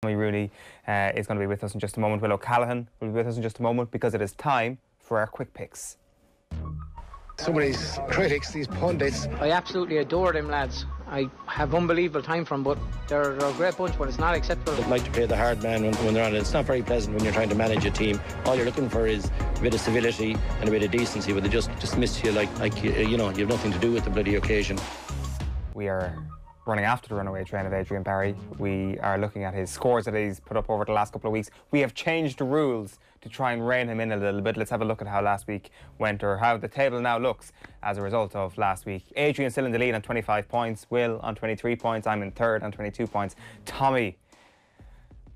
Tommy Rooney is going to be with us in just a moment. Will O'Callaghan will be with us in just a moment because it is time for our quick picks. Some of these critics, these pundits, I absolutely adore them lads. I have unbelievable time for them, but they're a great bunch, but it's not acceptable. They like to play the hard man when they're on it. It's not very pleasant when you're trying to manage a team. All you're looking for is a bit of civility and a bit of decency, but they just miss you like you know, you have nothing to do with the bloody occasion. We are running after the runaway train of Adrian Barry. We are looking at his scores that he's put up over the last couple of weeks. We have changed the rules to try and rein him in a little bit. Let's have a look at how last week went, or how the table now looks as a result of last week. Adrian still in the lead on 25 points. Will on 23 points. I'm in third on 22 points. Tommy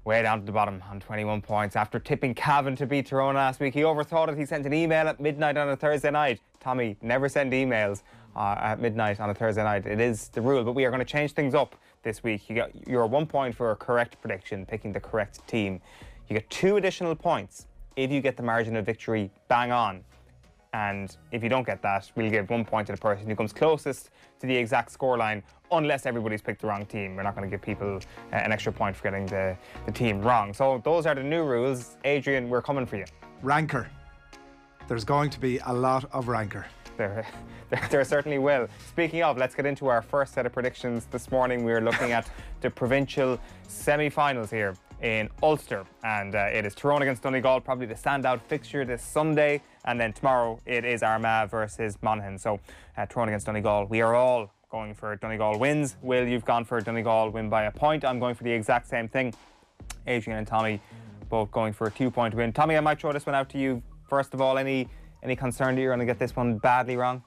way down to the bottom on 21 points after tipping Cavan to beat Tyrone last week. He overthought it. He sent an email at midnight on a Thursday night. Tommy, never send emails at midnight on a Thursday night. It is the rule, but we are going to change things up this week. You're 1 point for a correct prediction, picking the correct team. You get 2 additional points if you get the margin of victory bang on. And if you don't get that, we'll give 1 point to the person who comes closest to the exact scoreline, unless everybody's picked the wrong team. We're not going to give people an extra point for getting the team wrong. So those are the new rules. Adrian, we're coming for you. Rancour. There's going to be a lot of rancour. There certainly will. Speaking of, let's get into our first set of predictions this morning. We're looking at the provincial semi-finals here in Ulster, and it is Tyrone against Donegal, probably the standout fixture this Sunday, and then tomorrow it is Armagh versus Monaghan. So Tyrone against Donegal, we are all going for Donegal wins. Will, you've gone for Donegal win by a point. I'm going for the exact same thing. Adrian and Tommy both going for a 2-point win. Tommy, I might throw this one out to you first of all. Any concern that you're going to get this one badly wrong?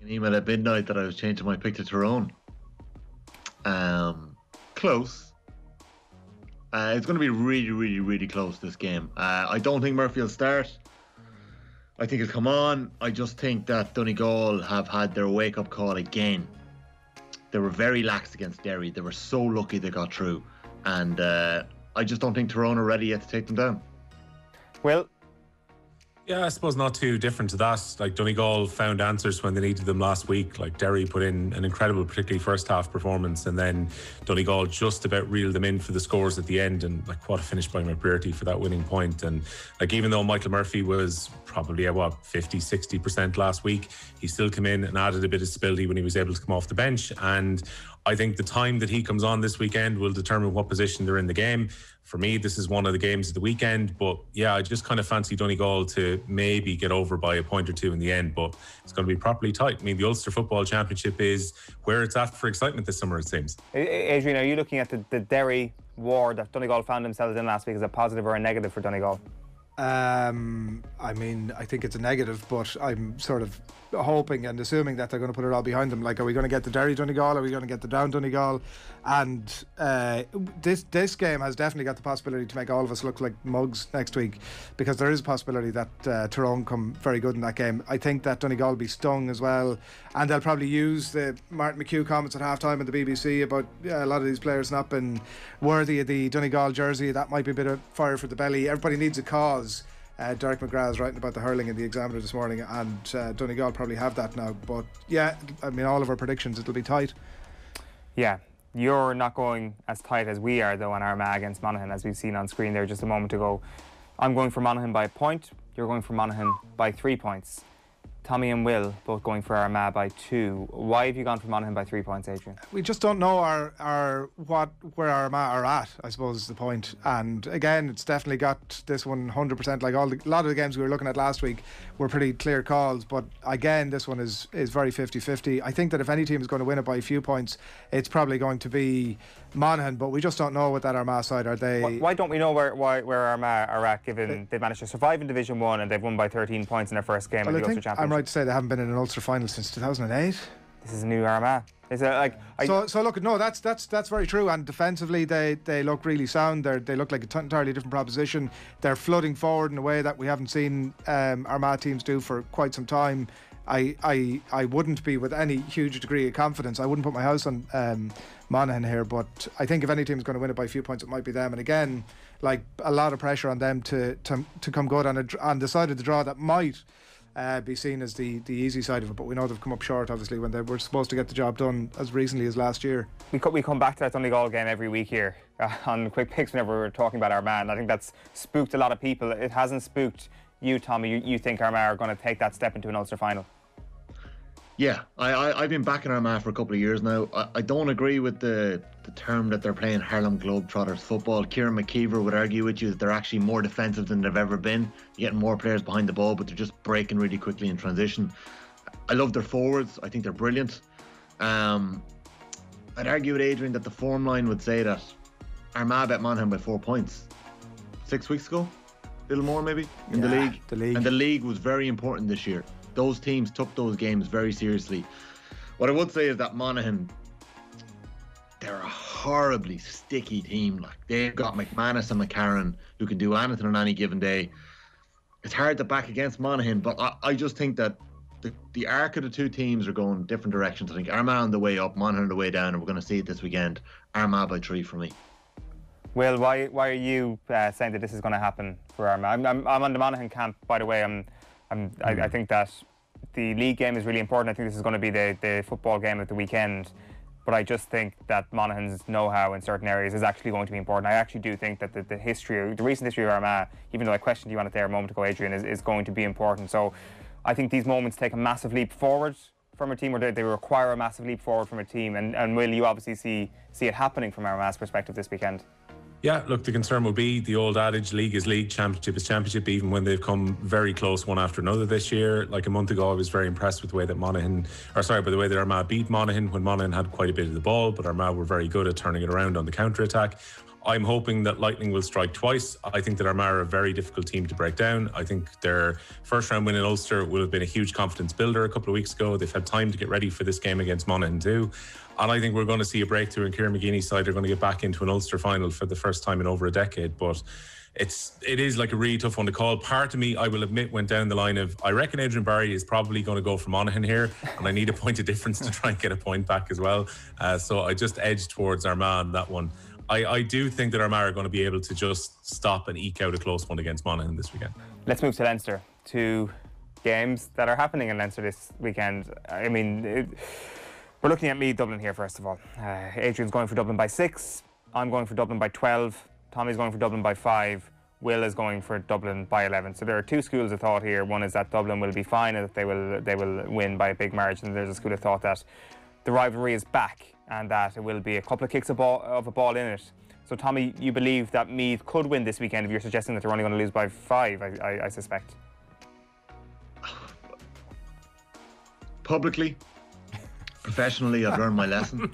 An email at midnight that I was changing my pick to Tyrone. Close. It's going to be really close, this game. I don't think Murphy will start. I think he'll come on. I just think that Donegal have had their wake-up call again. They were very lax against Derry. They were so lucky they got through. And I just don't think Tyrone are ready yet to take them down. Well, yeah, I suppose not too different to that. Like, Donegal found answers when they needed them last week. Like, Derry put in an incredible, particularly first half performance, and then Donegal just about reeled them in for the scores at the end. And like, what a finish by McBrearty for that winning point. And like, even though Michael Murphy was probably at 50-60% last week, he still came in and added a bit of stability when he was able to come off the bench. And I think the time that he comes on this weekend will determine what position they're in the game. For me, this is one of the games of the weekend, but yeah, I just kind of fancy Donegal to maybe get over by a point or two in the end, but it's going to be properly tight. I mean, the Ulster Football Championship is where it's at for excitement this summer, it seems. Adrian, are you looking at the Derry war that Donegal found themselves in last week as a positive or a negative for Donegal? I mean, I think it's a negative, but I'm sort of hoping and assuming that they're going to put it all behind them. Like, are we going to get the Derry Donegal? Are we going to get the Down Donegal? And this game has definitely got the possibility to make all of us look like mugs next week, because there is a possibility that Tyrone come very good in that game. I think that Donegal will be stung as well, and they'll probably use the Martin McHugh comments at half-time in the BBC about a lot of these players not been worthy of the Donegal jersey. That might be a bit of fire for the belly. Everybody needs a cause. Derek McGrath is writing about the hurling in the Examiner this morning, and Donegal probably have that now. But yeah, I mean, all of our predictions, it'll be tight. Yeah, you're not going as tight as we are though on Armagh against Monaghan, as we've seen on screen there just a moment ago. I'm going for Monaghan by a point. You're going for Monaghan by 3 points. Tommy and Will both going for Armagh by 2. Why have you gone for Monaghan by 3 points, Adrian? We just don't know where Armagh are at, I suppose is the point. And again, it's definitely got this one 100%. Like a lot of the games we were looking at last week were pretty clear calls, but again, this one is very 50-50. I think that if any team is going to win it by a few points, it's probably going to be Monaghan, but we just don't know what that Armagh side are. They? Why don't we know where Armagh are at, given they've managed to survive in Division 1 and they've won by 13 points in their first game in the Ulster Championship? I'm right to say they haven't been in an Ulster final since 2008. This is a new Armagh. Is it like? So look, no, that's very true. And defensively, they look really sound. They look like an entirely different proposition. They're flooding forward in a way that we haven't seen Armagh teams do for quite some time. I wouldn't be with any huge degree of confidence. I wouldn't put my house on Monaghan here, but I think if any team's going to win it by a few points, it might be them. And again, like, a lot of pressure on them to come good on the side of the draw that might be seen as the easy side of it, but we know they've come up short obviously when they were supposed to get the job done as recently as last year. We come back to that Donegal game every week here on Quick Picks whenever we're talking about Armagh. I think that's spooked a lot of people. It hasn't spooked you, Tommy. You think Armagh are going to take that step into an Ulster final? Yeah, I've been backing Armagh for a couple of years now. I don't agree with the term that they're playing Harlem Globetrotters football. Kieran McKeever would argue with you that they're actually more defensive than they've ever been. You're getting more players behind the ball, but they're just breaking really quickly in transition. I love their forwards. I think they're brilliant. I'd argue with Adrian that the form line would say that Armagh bet Monaghan by 4 points 6 weeks ago, a little more maybe, in the league. And the league was very important this year. Those teams took those games very seriously. What I would say is that Monaghan, they're a horribly sticky team. Like, they've got McManus and McCarron who can do anything on any given day. It's hard to back against Monaghan, but I just think that the arc of the two teams are going different directions. I think Armagh on the way up, Monaghan on the way down, and we're going to see it this weekend. Armagh by 3 for me. Will, why are you saying that this is going to happen for Armagh? I'm on the Monaghan camp, by the way. I think that the league game is really important. I think this is going to be the football game of the weekend. But I just think that Monaghan's know-how in certain areas is actually going to be important. I actually do think that the recent history of Armagh, even though I questioned you on it there a moment ago, Adrian, is going to be important. So I think these moments take a massive leap forward from a team, or they require a massive leap forward from a team. And Will, you obviously see it happening from Armagh's perspective this weekend? Yeah, look, the concern will be the old adage, league is league, championship is championship, even when they've come very close one after another this year. Like a month ago, I was very impressed with the way that by the way that Armagh beat Monaghan when Monaghan had quite a bit of the ball, but Armagh were very good at turning it around on the counter-attack. I'm hoping that lightning will strike twice. I think that Armagh are a very difficult team to break down. I think their first round win in Ulster will have been a huge confidence builder a couple of weeks ago. They've had time to get ready for this game against Monaghan too. And I think we're going to see a breakthrough in Kieran McGeeney's side. They're going to get back into an Ulster final for the first time in over a decade. But it is like a really tough one to call. Part of me, I will admit, went down the line of, I reckon Adrian Barry is probably going to go for Monaghan here, and I need a point of difference to try and get a point back as well. So I just edged towards Armagh on that one. I do think that Armagh are going to be able to just stop and eke out a close one against Monaghan this weekend. Let's move to Leinster. 2 games that are happening in Leinster this weekend. I mean, we're looking at Meath Dublin here, first of all. Adrian's going for Dublin by 6. I'm going for Dublin by 12. Tommy's going for Dublin by 5. Will is going for Dublin by 11. So there are 2 schools of thought here. One is that Dublin will be fine and that they will win by a big margin. There's a school of thought that the rivalry is back and that it will be a couple of kicks of a ball in it. So Tommy, you believe that Meath could win this weekend if you're suggesting that they're only going to lose by 5, I suspect. Publicly, professionally, I've learned my lesson.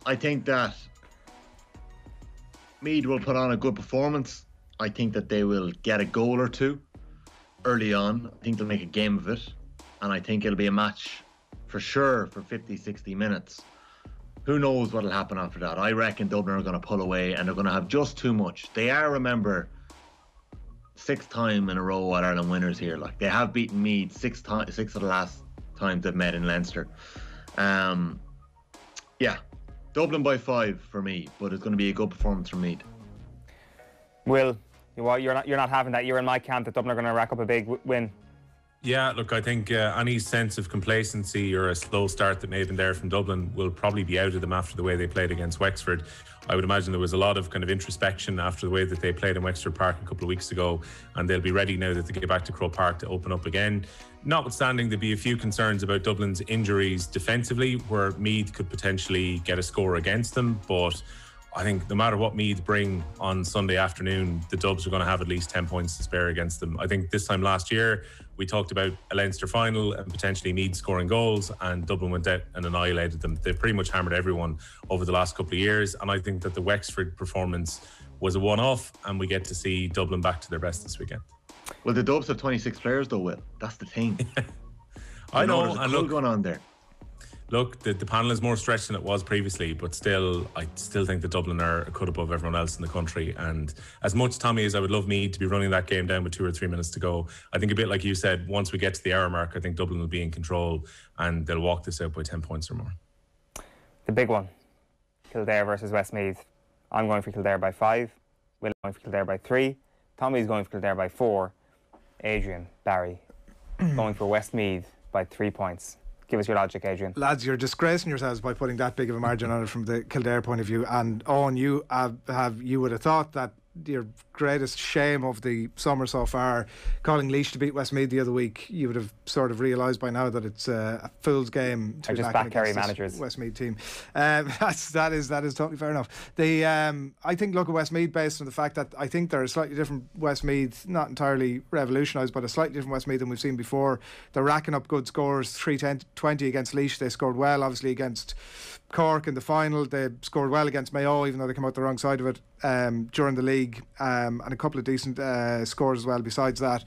I think that Meath will put on a good performance. I think that they will get a goal or 2 early on. I think they'll make a game of it. And I think it'll be a match for sure for 50, 60 minutes. Who knows what'll happen after that? I reckon Dublin are going to pull away and they're going to have just too much. They are, remember, 6th time in a row at Ireland winners here. Like, they have beaten Meath 6 of the last times they've met in Leinster. Yeah, Dublin by 5 for me, but it's going to be a good performance from Meath. Will, you're not having that. You're in my camp that Dublin are going to rack up a big win. Yeah, look, I think any sense of complacency or a slow start that may have been there from Dublin will probably be out of them after the way they played against Wexford. I would imagine there was a lot of kind of introspection after the way that they played in Wexford Park a couple of weeks ago, and they'll be ready now that they get back to Croke Park to open up again. Notwithstanding, there'd be a few concerns about Dublin's injuries defensively, where Meath could potentially get a score against them, but I think no matter what Meath bring on Sunday afternoon, the Dubs are going to have at least 10 points to spare against them. I think this time last year, we talked about a Leinster final and potentially Meath scoring goals, and Dublin went out and annihilated them. They've pretty much hammered everyone over the last couple of years, and I think that the Wexford performance was a one-off, and we get to see Dublin back to their best this weekend. Well, the Dubs have 26 players though, Will. That's the thing. I know, there's a and clue look, going on there. Look, the panel is more stretched than it was previously, but still, I still think that Dublin are a cut above everyone else in the country. And as much, Tommy, as I would love Meath to be running that game down with 2 or 3 minutes to go, I think a bit like you said, once we get to the hour mark, I think Dublin will be in control and they'll walk this out by 10 points or more. The big one, Kildare versus Westmeath. I'm going for Kildare by 5. Will's going for Kildare by 3. Tommy's going for Kildare by 4. Adrian, Barry, going for Westmeath by 3 points. Give us your logic, Adrian. Lads, you're disgracing yourselves by putting that big of a margin on it from the Kildare point of view. And Owen, you would have thought that your greatest shame of the summer so far, calling Laois to beat Westmeath the other week, you would have sort of realised by now that it's a fool's game to just back Kerry managers. Westmeath team. That is totally fair enough. I think look at Westmeath based on the fact that I think they're a slightly different Westmeath, not entirely revolutionised, but a slightly different Westmeath than we've seen before. They're racking up good scores, 3-20 against Laois. They scored well, obviously, against Cork in the final. They scored well against Mayo, even though they came out the wrong side of it during the league, and a couple of decent scores as well besides that.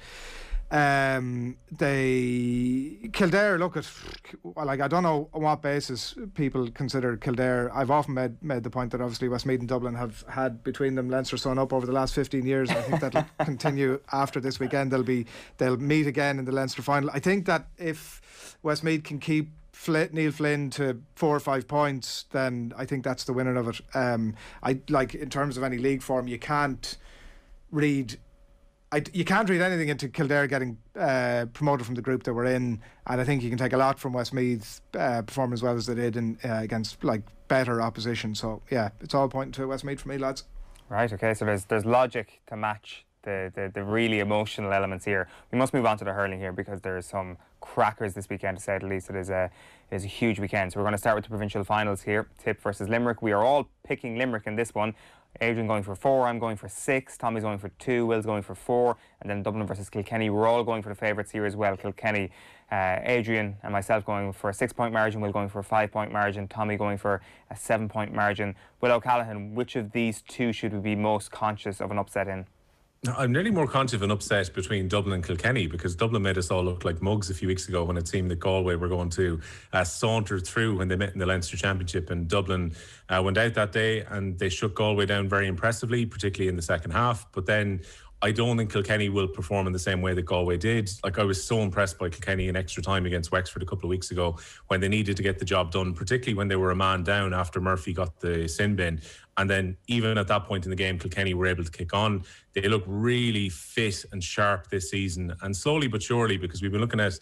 Kildare, look at, like, I don't know on what basis people consider Kildare. I've often made the point that obviously Westmeath and Dublin have had between them Leinster sewn up over the last 15 years. I think that'll continue after this weekend. They'll meet again in the Leinster final. I think that if Westmeath can keep Neil Flynn to 4 or 5 points, then I think that's the winner of it. I like, in terms of any league form, you can't read anything into Kildare getting promoted from the group that we're in, and I think you can take a lot from Westmeath performing as well as they did against like better opposition. So yeah, it's all pointing to Westmeath for me, lads. Right, okay, so there's logic to match the really emotional elements here. We must move on to the hurling here, because there's some crackers this weekend, to say the least. It is a huge weekend. So we're going to start with the provincial finals here. Tip versus Limerick. We are all picking Limerick in this one. Adrian going for 4, I'm going for 6, Tommy's going for 2, Will's going for 4, and then Dublin versus Kilkenny. We're all going for the favourites here as well, Kilkenny. Adrian and myself going for a 6-point margin, Will going for a 5-point margin, Tommy going for a 7-point margin. Will O'Callaghan, which of these two should we be most conscious of an upset in? I'm nearly more conscious of an upset between Dublin and Kilkenny, because Dublin made us all look like mugs a few weeks ago when it seemed that Galway were going to saunter through when they met in the Leinster Championship, and Dublin went out that day and they shut Galway down very impressively, particularly in the second half. But then I don't think Kilkenny will perform in the same way that Galway did. Like, I was so impressed by Kilkenny in extra time against Wexford a couple of weeks ago when they needed to get the job done, particularly when they were a man down after Murphy got the sin bin. And then even at that point in the game, Kilkenny were able to kick on. They look really fit and sharp this season. And slowly but surely, because we've been looking at,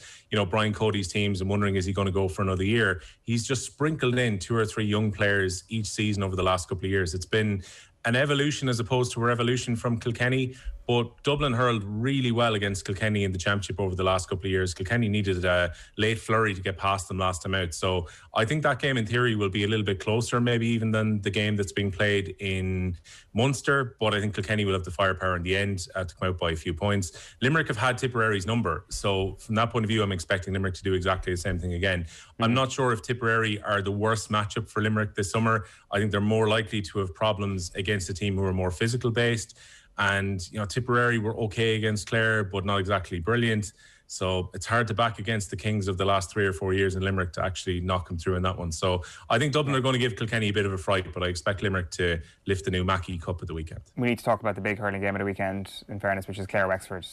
Brian Cody's teams and wondering, is he going to go for another year? He's just sprinkled in 2 or 3 young players each season over the last couple of years. It's been an evolution as opposed to a revolution from Kilkenny. But Dublin hurled really well against Kilkenny in the championship over the last couple of years. Kilkenny needed a late flurry to get past them last time out. So I think that game in theory will be a little bit closer maybe even than the game that's being played in Munster. But I think Kilkenny will have the firepower in the end to come out by a few points. Limerick have had Tipperary's number. So from that point of view, I'm expecting Limerick to do exactly the same thing again. I'm not sure if Tipperary are the worst matchup for Limerick this summer. I think they're more likely to have problems against a team who are more physical based. And, Tipperary were okay against Clare, but not exactly brilliant. So it's hard to back against the Kings of the last 3 or 4 years in Limerick to actually knock them through in that one. So I think Dublin are going to give Kilkenny a bit of a fright, but I expect Limerick to lift the new Mackey Cup at the weekend. We need to talk about the big hurling game of the weekend, in fairness, which is Clare-Wexford.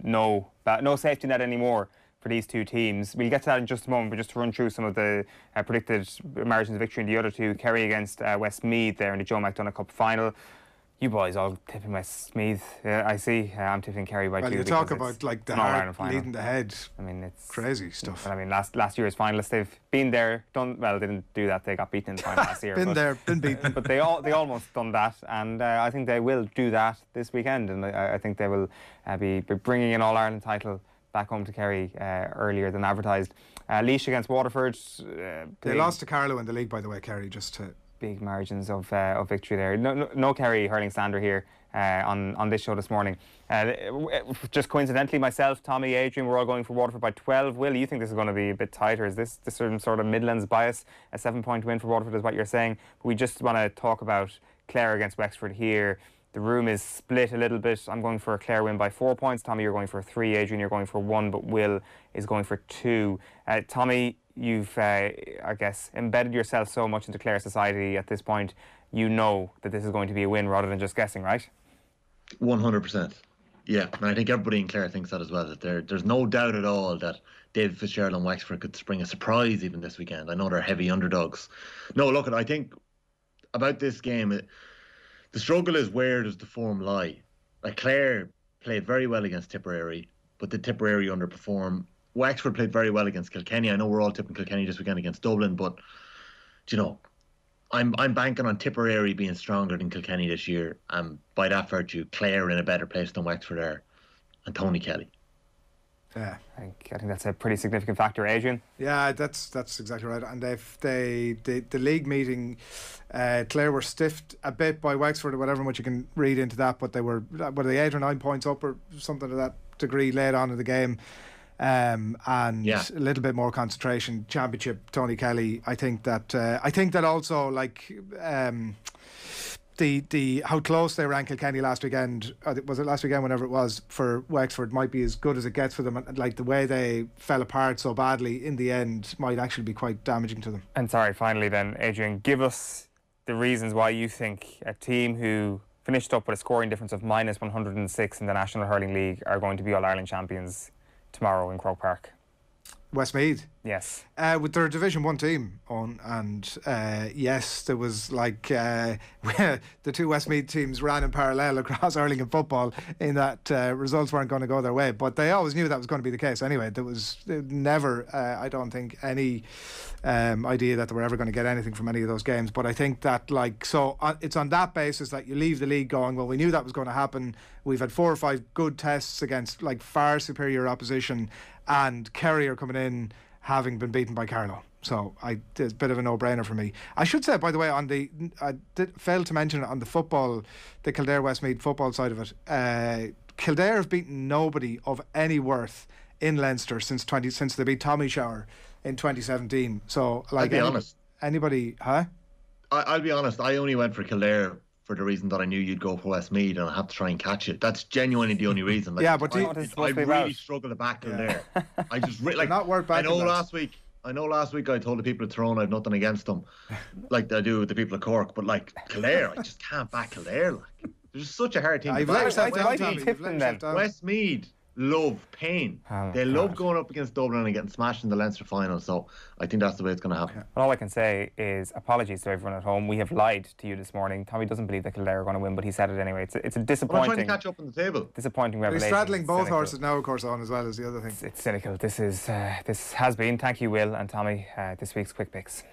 No safety net anymore for these two teams. We'll get to that in just a moment, but just to run through some of the predicted margins of victory in the other two. Kerry against Westmeath there in the Joe McDonagh Cup final. You boys all tipping Westmeath. I see. I'm tipping Kerry by 2. Well, you talk about like the heart leading the head. I mean, it's crazy stuff. But I mean, last year's finalists, they've been there, done well. They didn't do that. They got beaten in the final last year. Been beaten. But they almost done that, and I think they will do that this weekend. And I think they will be bringing an All Ireland title back home to Kerry earlier than advertised. Laois against Waterford. They lost to Carlow in the league, by the way, Kerry, just to. Big margins of victory there. No Kerry hurling slander here on this show this morning. Just coincidentally, myself, Tommy, Adrian, we're all going for Waterford by 12. Will, you think this is going to be a bit tighter? Is this some sort of Midlands bias? A 7-point win for Waterford is what you're saying. But we just want to talk about Clare against Wexford here. The room is split a little bit. I'm going for a Clare win by 4 points. Tommy, you're going for 3. Adrian, you're going for 1. But Will is going for 2. Tommy, you've, I guess, embedded yourself so much into Clare society at this point, you know that this is going to be a win rather than just guessing, right? 100%. Yeah, and I think everybody in Clare thinks that as well, that there's no doubt at all that David Fitzgerald and Wexford could spring a surprise even this weekend. I know they're heavy underdogs. No, look, I think about this game, the struggle is, where does the form lie? Like, Clare played very well against Tipperary. but did Tipperary underperform? Wexford played very well against Kilkenny. I know we're all tipping Kilkenny this weekend against Dublin, but you know, I'm banking on Tipperary being stronger than Kilkenny this year, and by that virtue, Clare in a better place than Wexford are, and Tony Kelly. Yeah, I think that's a pretty significant factor, Adrian. yeah, that's exactly right. And the league meeting, Clare were stiffed a bit by Wexford or whatever much you can read into that, but they were 8 or 9 points up or something to that degree late on in the game. And a little bit more concentration. Championship, Tony Kelly. I think that also, like, the how close they ran Kilkenny last weekend. Was it last weekend? Whenever it was, for Wexford, might be as good as it gets for them. And like the way they fell apart so badly in the end might actually be quite damaging to them. And sorry, finally then, Adrian, give us the reasons why you think a team who finished up with a scoring difference of minus 106 in the National Hurling League are going to be All-Ireland champions tomorrow in Croke Park. Westmeath. Yes. With their Division 1 team on, and yes, there was like the two Westmeath teams ran in parallel across hurling and football in that results weren't going to go their way, but they always knew that was going to be the case anyway. There was never, I don't think, any idea that they were ever going to get anything from any of those games, but I think that it's on that basis that you leave the league going, well, we knew that was going to happen. We've had 4 or 5 good tests against like far superior opposition, and Kerry are coming in having been beaten by Carlow. So it's a bit of a no-brainer for me. I should say, by the way, I failed to mention it on the football, the Kildare-Westmeath football side of it. Kildare have beaten nobody of any worth in Leinster since they beat Tommy Shower in 2017. So, like, I'll be honest. Anybody, huh? I'll be honest. I only went for Kildare for the reason that I knew you'd go for Westmeath, and I had to try and catch it. That's genuinely the only reason. Like, yeah, but I really struggle to back Kildare. I just like not worth backing. I know last week I told the people at Tyrone I've nothing against them, like I do with the people of Cork. But like Kildare, I just can't back Kildare. Like, there's just such a hard team. Westmeath love pain. They love going up against Dublin and getting smashed in the Leinster final. So I think that's the way it's going to happen. Well, all I can say is apologies to everyone at home. We have lied to you this morning. Tommy doesn't believe that Kildare are going to win, but he said it anyway. It's a disappointing. I'm trying to catch up on the table. Disappointing revelation. He's straddling both horses now, of course, on as well as the other thing. It's cynical. This has been. Thank you, Will and Tommy. This week's Quick Picks.